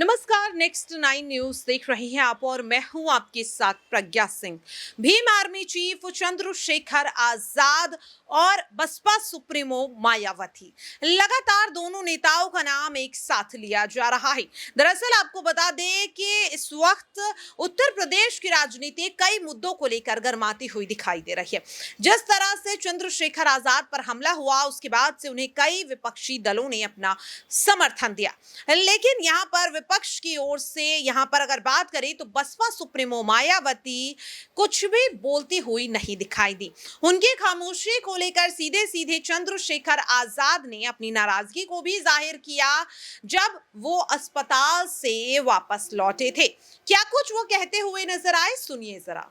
नमस्कार, next 9 news देख रहे हैं आप और मैं हूं आपके साथ प्रज्ञा सिंह। भीम आर्मी चीफ चंद्रशेखर आजाद और बसपा सुप्रीमो मायावती, लगातार दोनों नेताओं का नाम एक साथ लिया जा रहा है। दरअसल आपको बता दें कि इस वक्त उत्तर प्रदेश की राजनीति कई मुद्दों को लेकर गर्माती हुई दिखाई दे रही है। जिस तरह से चंद्रशेखर आजाद पर हमला हुआ, उसके बाद से उन्हें कई विपक्षी दलों ने अपना समर्थन दिया, लेकिन यहाँ पर विपक्ष की ओर से यहां पर अगर बात करें तो बसपा सुप्रीमो मायावती कुछ भी बोलती हुई नहीं दिखाई दी। उनकी खामोशी को लेकर सीधे सीधे चंद्रशेखर आजाद ने अपनी नाराजगी को भी जाहिर किया जब वो अस्पताल से वापस लौटे थे। क्या कुछ वो कहते हुए नजर आए, सुनिए जरा।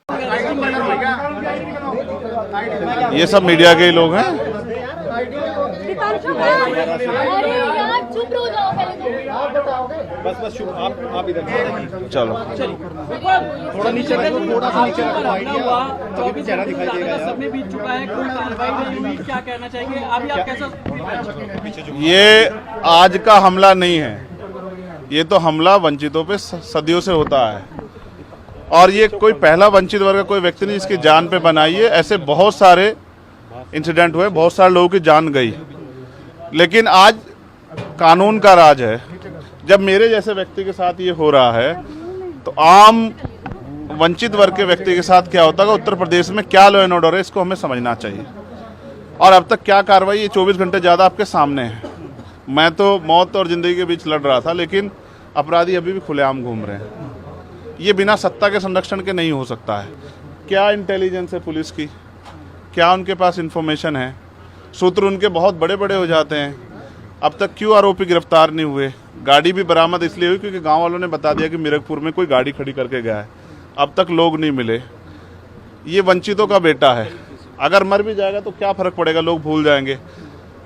ये सब मीडिया के ही लोग हैं। बस चुप, आप इधर चलो थोड़ा नीचे हुआ 24 चेहरा दिखाई देगा। समय बीत चुका है, कोई कार्रवाई नहीं हुई, क्या कहना चाहेंगे? अभी आप कैसा? ये आज का हमला नहीं है, ये तो हमला वंचितों पे सदियों से होता है और ये कोई पहला वंचित वर्ग का कोई व्यक्ति नहीं जिसकी जान पे बनाई है। ऐसे बहुत सारे इंसिडेंट हुए, बहुत सारे लोगों की जान गई, लेकिन आज कानून का राज है। जब मेरे जैसे व्यक्ति के साथ ये हो रहा है तो आम वंचित वर्ग के व्यक्ति के साथ क्या होता है, उत्तर प्रदेश में क्या लॉ एंड ऑर्डर है, इसको हमें समझना चाहिए। और अब तक क्या कार्रवाई, ये 24 घंटे ज़्यादा आपके सामने है। मैं तो मौत और ज़िंदगी के बीच लड़ रहा था, लेकिन अपराधी अभी भी खुलेआम घूम रहे हैं। ये बिना सत्ता के संरक्षण के नहीं हो सकता है। क्या इंटेलिजेंस है पुलिस की, क्या उनके पास इंफॉर्मेशन है, सूत्र उनके बहुत बड़े बड़े हो जाते हैं। अब तक क्यों आरोपी गिरफ्तार नहीं हुए? गाड़ी भी बरामद इसलिए हुई क्योंकि गांव वालों ने बता दिया कि मिरकपुर में कोई गाड़ी खड़ी करके गया है। अब तक लोग नहीं मिले। ये वंचितों का बेटा है, अगर मर भी जाएगा तो क्या फ़र्क पड़ेगा, लोग भूल जाएंगे।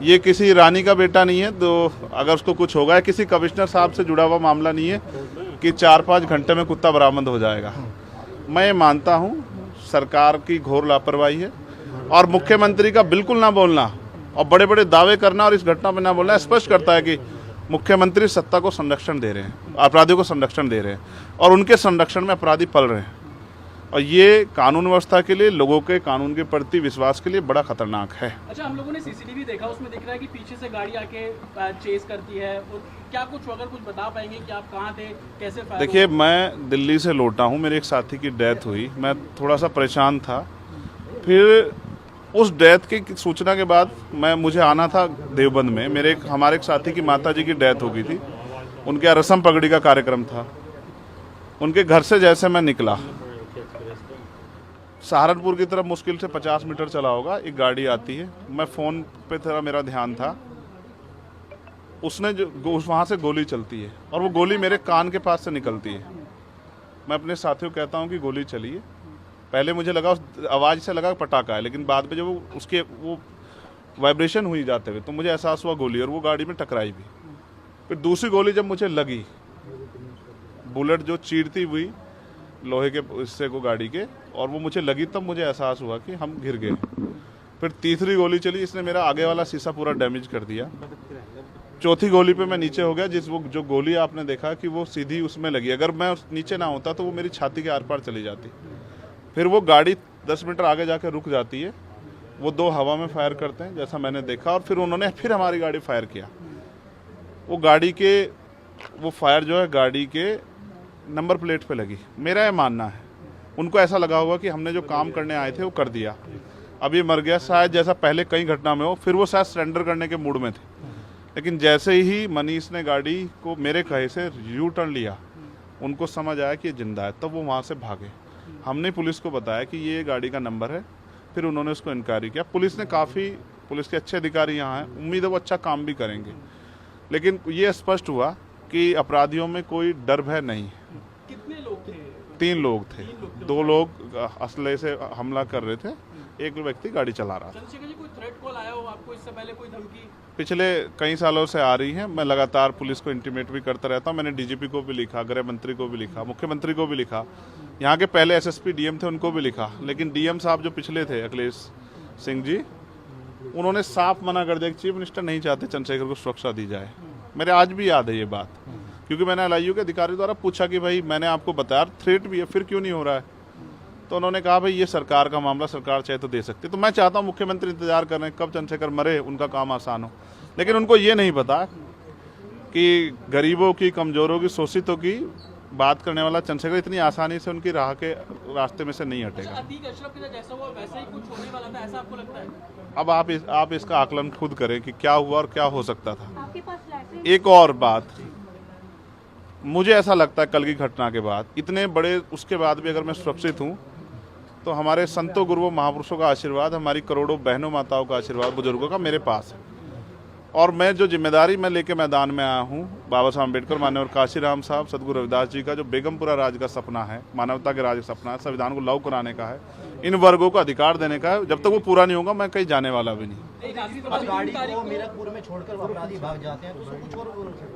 ये किसी रानी का बेटा नहीं है तो अगर उसको कुछ होगा, किसी कमिश्नर साहब से जुड़ा हुआ मामला नहीं है कि 4-5 घंटे में कुत्ता बरामद हो जाएगा। मैं मानता हूँ सरकार की घोर लापरवाही है और मुख्यमंत्री का बिल्कुल ना बोलना और बड़े बड़े दावे करना और इस घटना में ना बोलना स्पष्ट करता है कि मुख्यमंत्री सत्ता को संरक्षण दे रहे हैं, अपराधियों को संरक्षण दे रहे हैं और उनके संरक्षण में अपराधी पल रहे हैं। और ये कानून व्यवस्था के लिए, लोगों के कानून के प्रति विश्वास के लिए बड़ा खतरनाक है। अच्छा, हम लोगों ने सीसीटीवी देखा, उसमें दिख रहा है कि पीछे से गाड़ी आके चेस करती है। और क्या कुछ अगर कुछ बता पाएंगे कि आप कहाँ थे, कैसे फायर? देखिए, मैं दिल्ली से लौटा हूँ, मेरे एक साथी की डेथ हुई, मैं थोड़ा सा परेशान था। फिर उस डेथ की सूचना के बाद मुझे आना था देवबंद में। हमारे एक साथी की माताजी की डेथ हो गई थी, उनके यहाँ रस्म पगड़ी का कार्यक्रम था। उनके घर से जैसे मैं निकला, सहारनपुर की तरफ मुश्किल से 50 मीटर चला होगा, एक गाड़ी आती है। मैं फ़ोन पे थोड़ा मेरा ध्यान था, उसने जो वहाँ से गोली चलती है और वो गोली मेरे कान के पास से निकलती है। मैं अपने साथियों को कहता हूँ कि गोली चली है। पहले मुझे लगा, उस आवाज़ से लगा पटाखा है, लेकिन बाद में जब उसके वो वाइब्रेशन हुई जाते हुए तो मुझे एहसास हुआ गोली, और वो गाड़ी में टकराई भी। फिर दूसरी गोली जब मुझे लगी, बुलेट जो चीरती हुई लोहे के हिस्से को गाड़ी के, और वो मुझे लगी, तब मुझे एहसास हुआ कि हम गिर गए। फिर तीसरी गोली चली, इसने मेरा आगे वाला शीशा पूरा डैमेज कर दिया। चौथी गोली पे मैं नीचे हो गया, जो गोली आपने देखा कि वो सीधी उसमें लगी। अगर मैं नीचे ना होता तो वो मेरी छाती के आर पार चली जाती। फिर वो गाड़ी 10 मीटर आगे जाकर रुक जाती है। वो 2 हवा में फायर करते हैं जैसा मैंने देखा, और फिर उन्होंने फिर हमारी गाड़ी फायर किया। वो गाड़ी के वो फायर जो है गाड़ी के नंबर प्लेट पे लगी। मेरा ये मानना है उनको ऐसा लगा होगा कि हमने जो काम करने आए थे वो कर दिया, अब ये मर गया, शायद जैसा पहले कई घटना में हो। फिर वो शायद सरेंडर करने के मूड में थे, लेकिन जैसे ही मनीष ने गाड़ी को मेरे कहे से यू टर्न लिया, उनको समझ आया कि ये जिंदा है, तब वो वहाँ से भागे। हमने पुलिस को बताया कि ये गाड़ी का नंबर है, फिर उन्होंने उसको इंक्वायरी किया। पुलिस के अच्छे अधिकारी यहाँ हैं, उम्मीद है वो अच्छा काम भी करेंगे। लेकिन ये स्पष्ट हुआ कि अपराधियों में कोई डर भय नहीं है। कितने लोग थे? 3 लोग थे। 2 लोग असले से हमला कर रहे थे, एक व्यक्ति गाड़ी चला रहा था। चंद्रशेखर जी, कोई थ्रेट कॉल आया हो आपको इससे पहले, कोई धमकी? पिछले कई सालों से आ रही है। मैं लगातार पुलिस को इंटीमेट भी करता रहता हूँ। मैंने डीजीपी को भी लिखा, गृह मंत्री को भी लिखा, मुख्यमंत्री को भी लिखा, यहाँ के पहले एसएसपी डीएम थे उनको भी लिखा। लेकिन डीएम साहब जो पिछले थे, अखिलेश सिंह जी, उन्होंने साफ मना कर दिया कि चीफ मिनिस्टर नहीं चाहते चंद्रशेखर को सुरक्षा दी जाए। मेरे आज भी याद है ये बात। क्योंकि मैंने LIU के अधिकारी द्वारा पूछा कि भाई मैंने आपको बताया थ्रेट भी है, फिर क्यों नहीं हो रहा है? तो उन्होंने कहा भाई ये सरकार का मामला, सरकार चाहे तो दे सकती है। तो मैं चाहता हूँ मुख्यमंत्री इंतजार कर रहे हैं कब चंद्रशेखर मरे, उनका काम आसान हो, लेकिन उनको ये नहीं पता कि गरीबों की, कमजोरों की, शोषितों की बात करने वाला चंद्रशेखर इतनी आसानी से उनकी राह के रास्ते में से नहीं हटेगा। अतीक अशरफ के साथ जैसा हुआ वैसा ही कुछ होने वाला था, ऐसा आपको लगता है? अब आप इसका आकलन खुद करें कि क्या हुआ और क्या हो सकता था। आपके पास लाइसेंस? एक और बात, मुझे ऐसा लगता है कल की घटना के बाद, इतने बड़े उसके बाद भी अगर मैं सुरक्षित हूँ तो हमारे संतों, गुरुओं, महापुरुषों का आशीर्वाद, हमारी करोड़ों बहनों माताओं का आशीर्वाद, बुजुर्गों का मेरे पास है। और मैं जो जिम्मेदारी मैं लेके मैदान में आया हूँ, बाबा साहब अम्बेडकर, माननीय काशीराम साहब, सदगुरु रविदास जी का जो बेगमपुरा राज का सपना है, मानवता के राज का सपना है, संविधान को लागू कराने का है, इन वर्गों को अधिकार देने का है, जब तक वो पूरा नहीं होगा मैं कहीं जाने वाला भी नहीं। एक आखिरी अब गाड़ी को मीरकपुर में छोड़कर वो अपराधी भाग जाते हैं, तो उसको कुछ और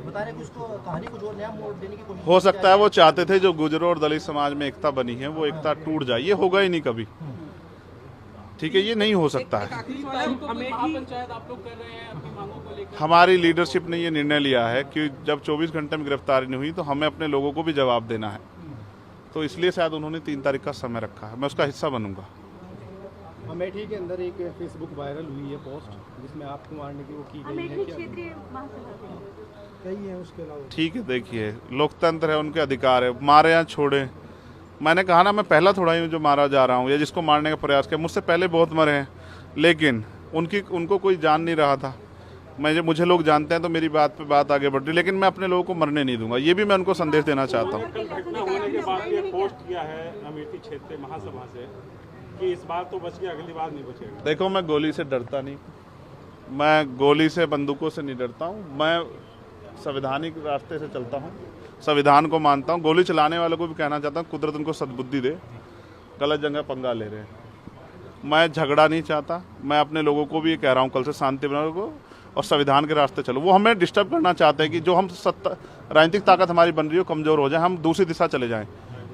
बता रहे, कुछ को कहानी कुछ और नया मोड़ देने की कोशिश हो सकता है वो चाहते थे जो गुजरों और दलित समाज में एकता बनी है वो एकता टूट जाए, ये होगा ही नहीं कभी। ठीक है, ये नहीं हो सकता है। पंचायत आप लोग कर रहे हैं अपनी मांगों को लेकर? हमारी लीडरशिप ने ये निर्णय लिया है कि जब 24 घंटे में गिरफ्तारी नहीं हुई तो हमें अपने लोगों को भी जवाब देना है, तो इसलिए शायद उन्होंने 3 तारीख का समय रखा है, मैं उसका हिस्सा बनूंगा। अमेठी के अंदर एक फेसबुक वायरल हुई है पोस्ट जिसमें आपको मारने की वो की गई है, अमेठी क्या क्षेत्रीय महासभा कई है उसके अलावा? ठीक है, देखिए लोकतंत्र है, उनके अधिकार है, मारे या छोड़े। मैंने कहा ना, मैं पहला थोड़ा ही हूँ जो मारा जा रहा हूँ या जिसको मारने का प्रयास किया, मुझसे पहले बहुत मरे हैं, लेकिन उनको कोई जान नहीं रहा था। मुझे लोग जानते हैं तो मेरी बात पे बात आगे बढ़ रही, लेकिन मैं अपने लोगों को मरने नहीं दूंगा, ये भी मैं उनको संदेश देना चाहता हूँ। घटना होने के बाद ये पोस्ट किया है अमेठी क्षेत्रीय महासभा से कि इस बार तो बच गया, अगली बार नहीं बचेगा। देखो, मैं गोली से डरता नहीं, मैं गोली से, बंदूकों से नहीं डरता हूँ, मैं संवैधानिक रास्ते से चलता हूँ, संविधान को मानता हूँ। गोली चलाने वालों को भी कहना चाहता हूँ कुदरत उनको सद्बुद्धि दे, गलत जगह पंगा ले रहे हैं। मैं झगड़ा नहीं चाहता, मैं अपने लोगों को भी कह रहा हूँ कल से शांति बनाओ को और संविधान के रास्ते चलो। वो हमें डिस्टर्ब करना चाहते हैं कि जो हम राजनीतिक ताकत हमारी बन रही हो कमज़ोर हो जाए, हम दूसरी दिशा चले जाएं,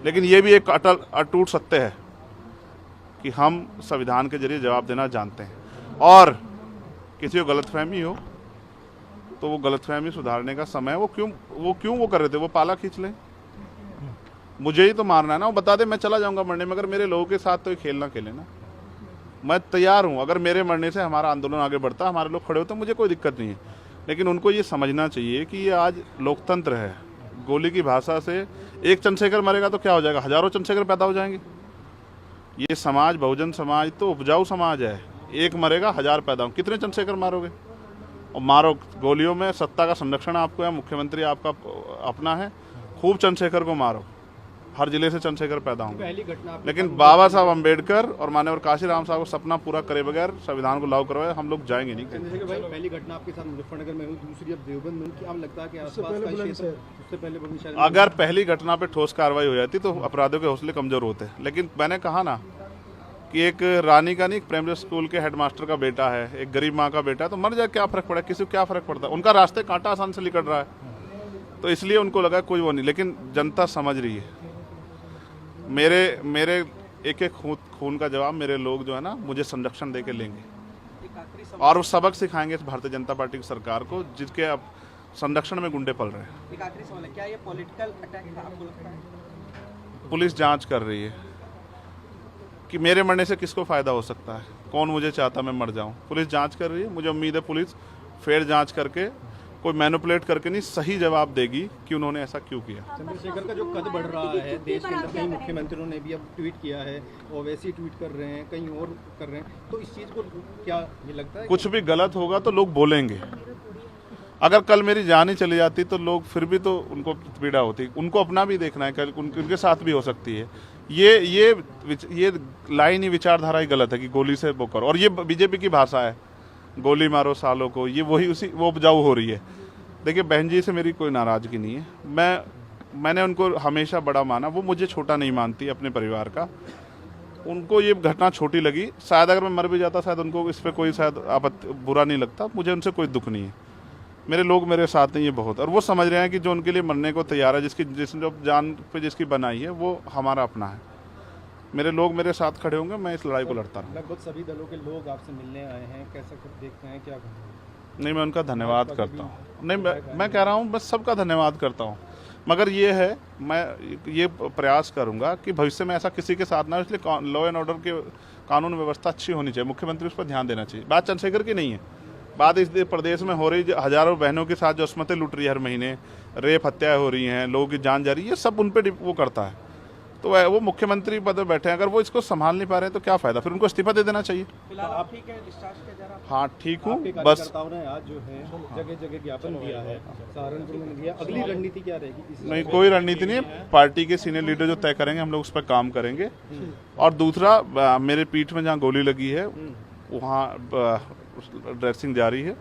लेकिन ये भी एक अटूट सत्य है कि हम संविधान के जरिए जवाब देना जानते हैं, और किसी को गलतफहमी हो तो वो गलतफहमी सुधारने का समय है। वो क्यों वो कर रहे थे, वो पाला खींच लें, मुझे ही तो मारना है ना, वो बता दे मैं चला जाऊंगा मरने में, अगर मेरे लोगों के साथ तो ये खेल ना खेले ना, मैं तैयार हूँ। अगर मेरे मरने से हमारा आंदोलन आगे बढ़ता, हमारे लोग खड़े होते, मुझे कोई दिक्कत नहीं है, लेकिन उनको ये समझना चाहिए कि ये आज लोकतंत्र है। गोली की भाषा से एक चंद्रशेखर मरेगा तो क्या हो जाएगा, हजारों चंद्रशेखर पैदा हो जाएंगे। ये समाज, बहुजन समाज तो उपजाऊ समाज है, एक मरेगा 1000 पैदा हो, कितने चंद्रशेखर मारोगे? और मारो गोलियों में, सत्ता का संरक्षण आपको है, मुख्यमंत्री आपका अपना है, खूब चंद्रशेखर को मारो, हर जिले से चंद्रशेखर पैदा होंगे। पहली घटना लेकिन बाबा साहब अम्बेडकर और माननीय काशीराम साहब को सपना पूरा करे बगैर संविधान को लागू करवाए हम लोग जाएंगे नहीं। चंद्रशेखर भाई, पहली घटना आपके साथ मुजफ्फरनगर में हुई, दूसरी अब देवबंद में, क्या लगता है कि आसपास का क्षेत्र, उससे पहले बुलंदशहर? अगर पहली घटना पे ठोस कार्रवाई हो जाती तो अपराधियों के हौसले कमजोर होते, लेकिन मैंने कहा ना कि एक रानी का नहीं, एक प्राइमरी स्कूल के हेडमास्टर का बेटा है, एक गरीब माँ का बेटा है, तो मर जाए क्या फर्क पड़ा, किसी को क्या फर्क पड़ता है? उनका रास्ते कांटा आसान से निकल रहा है, तो इसलिए उनको लगा कोई वो नहीं, लेकिन जनता समझ रही है। मेरे एक एक खून का जवाब मेरे लोग जो है ना मुझे संरक्षण दे के लेंगे, और वो सबक सिखाएंगे इस भारतीय जनता पार्टी की सरकार को, जिसके अब संरक्षण में गुंडे पल रहे हैं। एक आखिरी सवाल है, क्या ये पॉलिटिकल अटैक था आपको लगता है? पुलिस जांच कर रही है कि मेरे मरने से किसको फायदा हो सकता है, कौन मुझे चाहता मैं मर जाऊं। पुलिस जांच कर रही है, मुझे उम्मीद है पुलिस फेयर जांच करके, कोई मैनिपुलेट करके नहीं, सही जवाब देगी कि उन्होंने ऐसा क्यों किया। चंद्रशेखर का जो कद बढ़ रहा है देश के अंदर, कई मुख्यमंत्रियों ने भी अब ट्वीट किया है, ओवैसी ट्वीट कर रहे हैं, कहीं और कर रहे हैं, तो इस चीज़ को क्या ये लगता है? कुछ भी गलत होगा तो लोग बोलेंगे। अगर कल मेरी जान ही चली जाती तो लोग फिर भी तो उनको पीड़ा होती, उनको अपना भी देखना है, कल उनके साथ भी हो सकती है। ये लाइन ही, विचारधारा ही गलत है कि गोली से वो करो, और ये बीजेपी की भाषा है, गोली मारो सालों को, ये वही वो उपजाऊ हो रही है। देखिए, बहन जी से मेरी कोई नाराज़गी नहीं है, मैंने उनको हमेशा बड़ा माना, वो मुझे छोटा नहीं मानती अपने परिवार का। उनको ये घटना छोटी लगी, शायद अगर मैं मर भी जाता शायद उनको इस पर कोई शायद बुरा नहीं लगता, मुझे उनसे कोई दुख नहीं है। मेरे लोग मेरे साथ नहीं है बहुत, और वो समझ रहे हैं कि जो उनके लिए मरने को तैयार है, जिसने जो जान पे जिसकी बनाई है वो हमारा अपना है। मेरे लोग मेरे साथ खड़े होंगे, मैं इस लड़ाई को लड़ता रहूँ। लगभग सभी दलों के लोग आपसे मिलने आए हैं, कैसा कुछ देखते हैं, क्या नहीं, मैं उनका धन्यवाद करता हूँ। नहीं, मैं कह रहा हूँ बस सबका धन्यवाद करता हूँ, मगर ये है मैं ये प्रयास करूँगा कि भविष्य में ऐसा किसी के साथ ना हो, इसलिए लॉ एंड ऑर्डर की कानून व्यवस्था अच्छी होनी चाहिए। मुख्यमंत्री उस पर ध्यान देना चाहिए। बात चंद्रशेखर की नहीं है, बात इस प्रदेश में हो रही हजारों बहनों के साथ जो अस्मतें लूट रही है, हर महीने रेप हत्याएं हो रही हैं, लोगों की जान जा रही है, ये सब उन पर वो करता है। तो वो मुख्यमंत्री पद पर बैठे हैं, अगर वो इसको संभाल नहीं पा रहे हैं तो क्या फायदा, फिर उनको इस्तीफा दे देना चाहिए। फिलहाल आप ठीक है, डिस्चार्ज किया जा रहा है? हाँ ठीक हूँ, आपके बस कार्यकर्ताओं ने आज जो है जगह जगह ज्ञापन दिया है, सहारनपुर में दिया, अगली रणनीति क्या रहेगी? नहीं, कोई रणनीति नहीं है, पार्टी के सीनियर लीडर जो तय करेंगे हम लोग उस पर काम करेंगे। और दूसरा, मेरे पीठ में जहाँ गोली लगी है वहाँ ड्रेसिंग जारी है,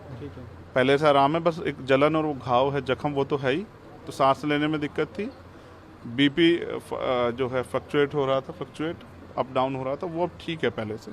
पहले से आराम है, बस एक जलन और वो घाव है, जख्म वो तो है ही, तो सांस लेने में दिक्कत थी। बीपी जो है फ्लक्चुएट हो रहा था, अप डाउन हो रहा था, वो अब ठीक है पहले से।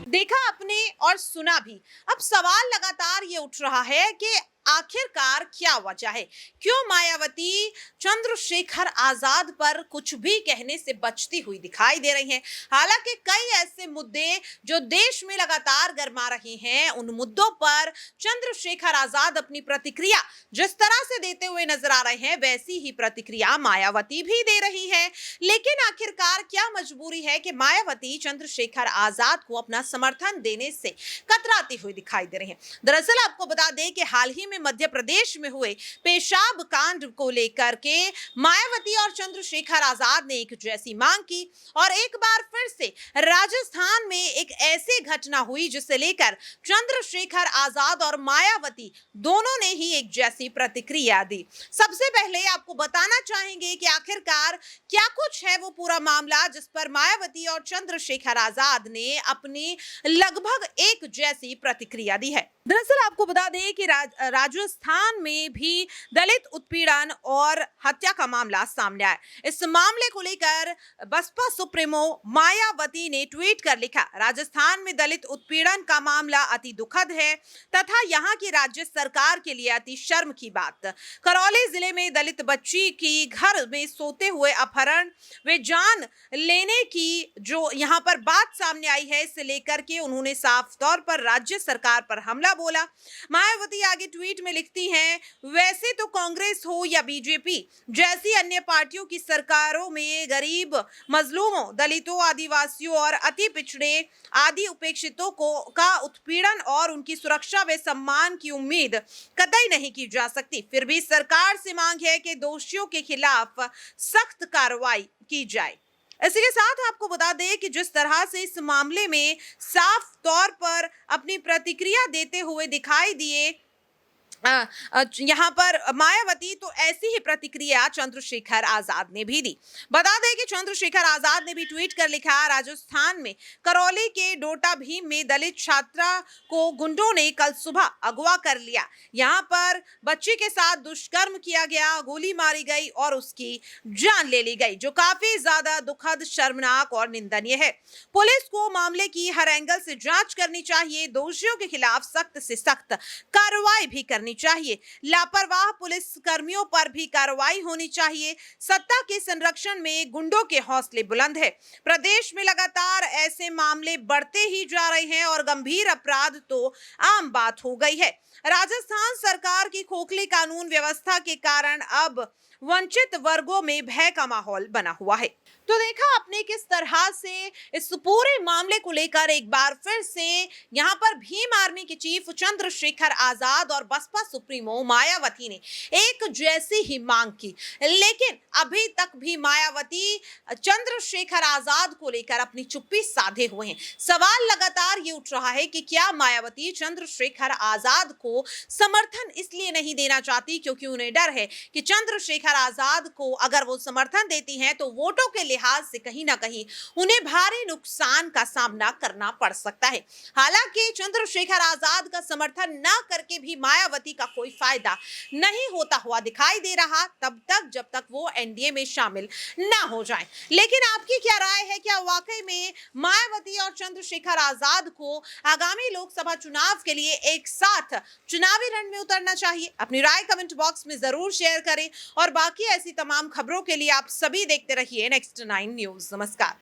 देखा आपने और सुना भी। अब सवाल लगातार ये उठ रहा है कि आखिरकार क्या वजह है, क्यों मायावती चंद्रशेखर आजाद पर कुछ भी कहने से बचती हुई दिखाई दे रही हैं। हालांकि कई ऐसे मुद्दे जो देश में लगातार गरमा रहे हैं, उन मुद्दों पर चंद्रशेखर आजाद अपनी प्रतिक्रिया जिस तरह से देते हुए नजर आ रहे हैं, वैसी ही प्रतिक्रिया मायावती भी दे रही है। लेकिन आखिरकार क्या मजबूरी है कि मायावती चंद्रशेखर आजाद को अपना समर्थन देने से कतराती हुई दिखाई दे रही है। दरअसल आपको बता दें कि हाल ही में मध्य प्रदेश में हुए पेशाब कांड को लेकर के मायावती और चंद्रशेखर आजाद ने एक जैसी मांग की, और एक बार फिर से राजस्थान में एक ऐसी घटना हुई जिसे लेकर चंद्रशेखर आजाद और मायावती दोनों ने ही एक जैसी प्रतिक्रिया दी। सबसे पहले आपको बताना चाहेंगे कि आखिरकार क्या कुछ है वो पूरा मामला जिस पर मायावती और चंद्रशेखर आजाद ने अपनी लगभग एक जैसी प्रतिक्रिया दी है। दरअसल आपको बता दें कि राजस्थान में भी दलित उत्पीड़न और हत्या का मामला सामने आया। इस मामले को लेकर बसपा सुप्रीमो मायावती ने ट्वीट कर लिखा, राजस्थान में दलित उत्पीड़न का मामला अति दुखद है तथा यहाँ की राज्य सरकार के लिए अति शर्म की बात। करौली जिले में दलित बच्ची की घर में सोते हुए अपहरण वे जान लेने की जो यहाँ पर बात सामने आई है, इसे लेकर के उन्होंने साफ तौर पर राज्य सरकार पर हमला बोला। मायावती आगे ट्वीट में लिखती हैं, वैसे तो कांग्रेस हो या बीजेपी जैसी अन्य पार्टियों की सरकारों में गरीब, मजलूमों, दलितों, आदिवासियों और अति पिछड़े आदि उपेक्षितों का उत्पीड़न और उनकी सुरक्षा व सम्मान की उम्मीद कतई नहीं की जा सकती। फिर भी सरकार से मांग है कि दोषियों के खिलाफ सख्त कार्रवाई की जाए। इसी के साथ आपको बता दें कि जिस तरह से इस मामले में साफ तौर पर अपनी प्रतिक्रिया देते हुए दिखाई दिए यहाँ पर मायावती, तो ऐसी ही प्रतिक्रिया चंद्रशेखर आजाद ने भी दी। बता दें कि चंद्रशेखर आजाद ने भी ट्वीट कर लिखा, राजस्थान में करौली के डोटा भीम में दलित छात्रा को गुंडों ने कल सुबह अगवा कर लिया। यहाँ पर बच्ची के साथ दुष्कर्म किया गया, गोली मारी गई और उसकी जान ले ली गई, जो काफी ज्यादा दुखद, शर्मनाक और निंदनीय है। पुलिस को मामले की हर एंगल से जांच करनी चाहिए, दोषियों के खिलाफ सख्त से सख्त कार्रवाई भी करनी चाहिए, लापरवाह पुलिस कर्मियों पर भी कार्रवाई होनी चाहिए। सत्ता के संरक्षण में गुंडों के हौसले बुलंद है। प्रदेश में लगातार ऐसे मामले बढ़ते ही जा रहे हैं और गंभीर अपराध तो आम बात हो गई है। राजस्थान सरकार की खोखली कानून व्यवस्था के कारण अब वंचित वर्गों में भय का माहौल बना हुआ है। तो देखा आपने किस तरह से इस पूरे मामले को लेकर एक बार फिर से यहाँ पर भीम आर्मी के चीफ चंद्रशेखर आजाद और बसपा सुप्रीमो मायावती ने एक जैसी ही मांग की, लेकिन अभी तक भी मायावती चंद्रशेखर आजाद को लेकर अपनी चुप्पी साधे हुए हैं। सवाल लगातार ये उठ रहा है कि क्या मायावती चंद्रशेखर आजाद को समर्थन इसलिए नहीं देना चाहती क्योंकि उन्हें डर है कि चंद्रशेखर आजाद को अगर वो समर्थन देती हैं तो वोटों के लिहाज से कहीं ना कहीं उन्हें भारी नुकसान का सामना करना पड़ सकता है। हालांकि चंद्रशेखर आजाद का समर्थन न करके भी मायावती का कोई फायदा नहीं होता हुआ दिखाई दे रहा, तब तक जब तक वो एनडीए में शामिल ना हो जाएं। लेकिन आपकी क्या राय है, क्या वाकई में मायावती और चंद्रशेखर आजाद को आगामी लोकसभा चुनाव के लिए एक साथ चुनावी रण में उतरना चाहिए? अपनी राय कमेंट बॉक्स में जरूर शेयर करें और बाकी ऐसी तमाम खबरों के लिए आप सभी देखते रहिए नेक्स्ट 9 न्यूज। नमस्कार।